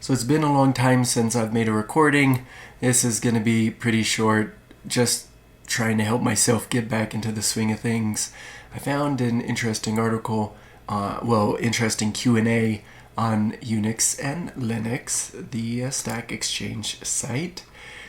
So it's been a long time since I've made a recording. This is going to be pretty short, just trying to help myself get back into the swing of things. I found an interesting article, interesting Q&A on Unix and Linux, the Stack Exchange site.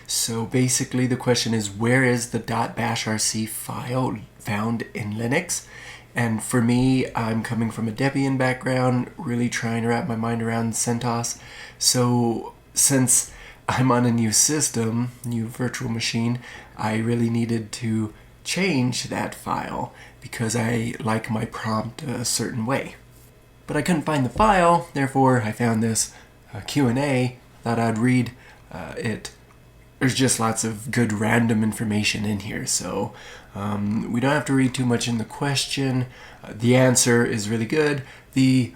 So basically the question is, where is the .bashrc file found in Linux? And for me, I'm coming from a Debian background, really trying to wrap my mind around CentOS. So since I'm on a new system, new virtual machine, I really needed to change that file because I like my prompt a certain way. But I couldn't find the file, therefore I found this Q&A, thought I'd read it. There's just lots of good random information in here, so we don't have to read too much in the question. The answer is really good. The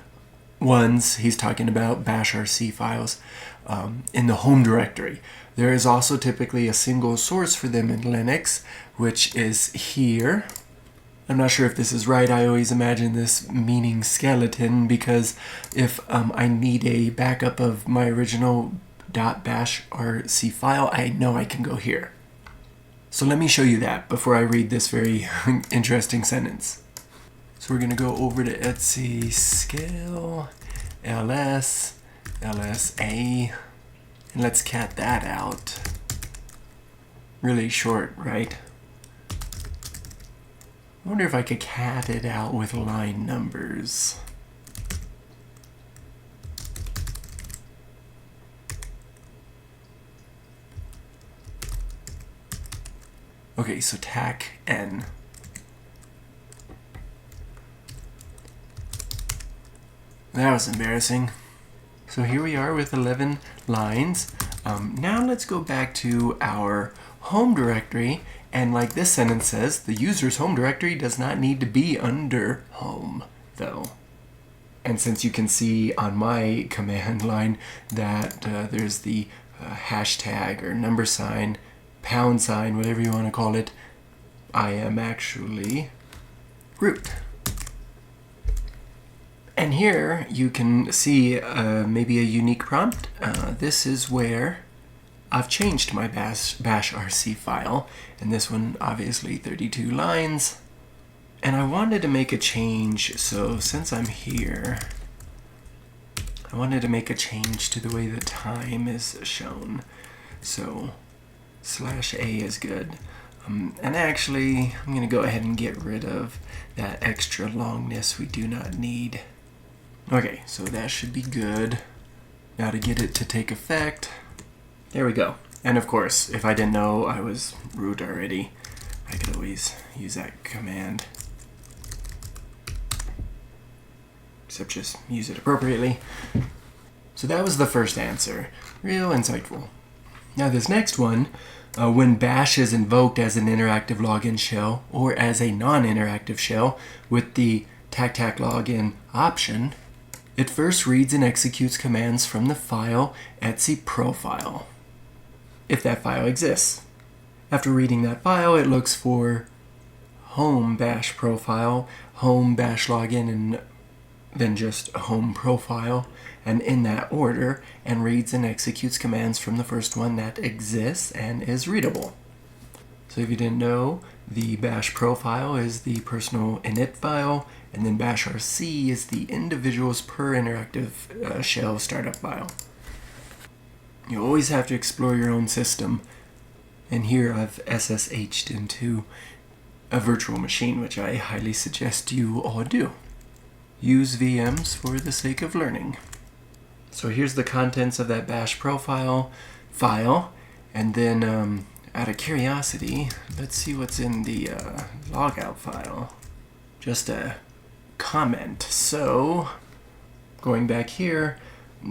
ones he's talking about, bashrc files, in the home directory. There is also typically a single source for them in Linux, which is here. I'm not sure if this is right. I always imagine this meaning skeleton because if I need a backup of my original .bashrc file, I know I can go here. So let me show you that before I read this very interesting sentence. So we're going to go over to etc scale ls lsa, and let's cat that out. Really short, right? I wonder if I could cat it out with line numbers. Okay, so tac n. That was embarrassing. So here we are with 11 lines. Now let's go back to our home directory, and like this sentence says, the user's home directory does not need to be under home, though. And since you can see on my command line that there's the hashtag or number sign, pound sign, whatever you want to call it, I am actually root. And here you can see maybe a unique prompt. This is where I've changed my bashrc file, and this one obviously 32 lines. And I wanted to make a change, so since I'm here, I wanted to make a change to the way the time is shown. So /a is good. And actually, I'm going to go ahead and get rid of that extra longness we do not need. Okay, so that should be good. Now to get it to take effect, there we go. And of course, if I didn't know I was root already, I could always use that command. Except just use it appropriately. So that was the first answer. Real insightful. Now this next one, when bash is invoked as an interactive login shell or as a non-interactive shell with the tac login option, it first reads and executes commands from the file etc profile, if that file exists. After reading that file, it looks for home bash profile, home bash login, and then just home profile, and in that order, and reads and executes commands from the first one that exists and is readable. So if you didn't know, the bash profile is the personal init file, and then bashrc is the individual's per interactive shell startup file. You always have to explore your own system, and here I've SSH'd into a virtual machine, which I highly suggest you all do. Use VMs for the sake of learning. So here's the contents of that bash profile file, and then out of curiosity, let's see what's in the logout file. Just a comment. So going back here,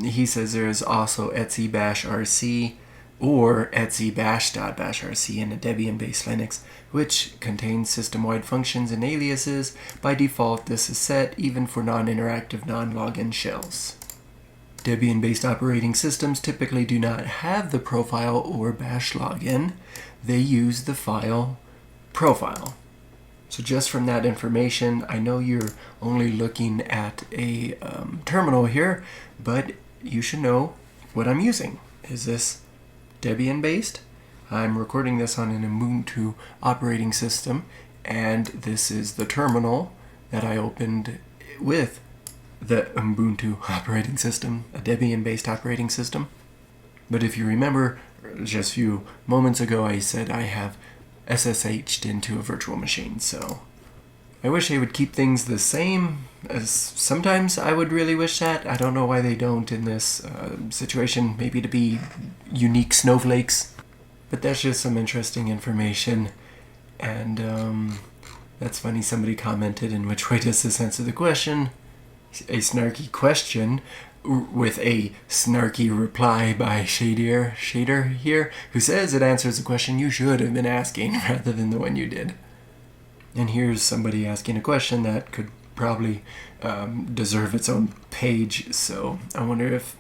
he says there is also etc bashrc or etc bash.bashrc in a Debian-based Linux, which contains system-wide functions and aliases. By default, this is set even for non-interactive, non-login shells. Debian-based operating systems typically do not have the profile or bash login. They use the file profile. So just from that information, I know you're only looking at a terminal here, but you should know what I'm using. Is this Debian based? I'm recording this on an Ubuntu operating system, and this is the terminal that I opened with the Ubuntu operating system, a Debian based operating system. But if you remember, just a few moments ago I said I have SSH'd into a virtual machine, so I wish they would keep things the same. Sometimes I would really wish that. I don't know why they don't in this situation, maybe to be unique snowflakes. But that's just some interesting information. And that's funny, somebody commented, in which way does this answer the question? A snarky question with a snarky reply by Shader here, who says it answers the question you should have been asking rather than the one you did. And here's somebody asking a question that could probably deserve its own page, so I wonder if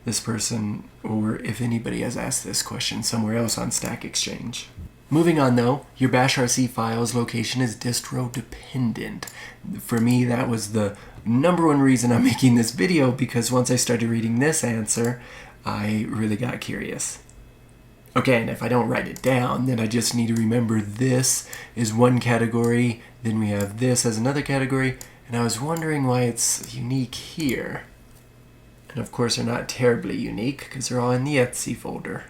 this person or if anybody has asked this question somewhere else on Stack Exchange. Moving on though, your bashrc file's location is distro dependent. For me, that was the number one reason I'm making this video, because once I started reading this answer, I really got curious. Okay, and if I don't write it down, then I just need to remember this is one category, then we have this as another category, and I was wondering why it's unique here. And of course they're not terribly unique, because they're all in the Etsy folder.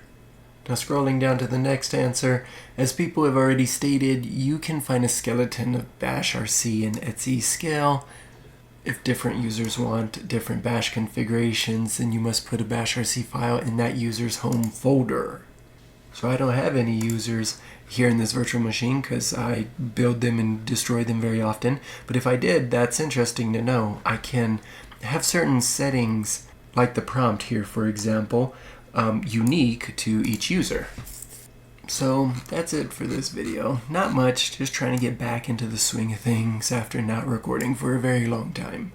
Now scrolling down to the next answer, as people have already stated, you can find a skeleton of bashrc in Etsy scale. If different users want different bash configurations, then you must put a bashrc file in that user's home folder. So I don't have any users here in this virtual machine because I build them and destroy them very often. But if I did, that's interesting to know. I can have certain settings, like the prompt here, for example, unique to each user. So that's it for this video. Not much, just trying to get back into the swing of things after not recording for a very long time.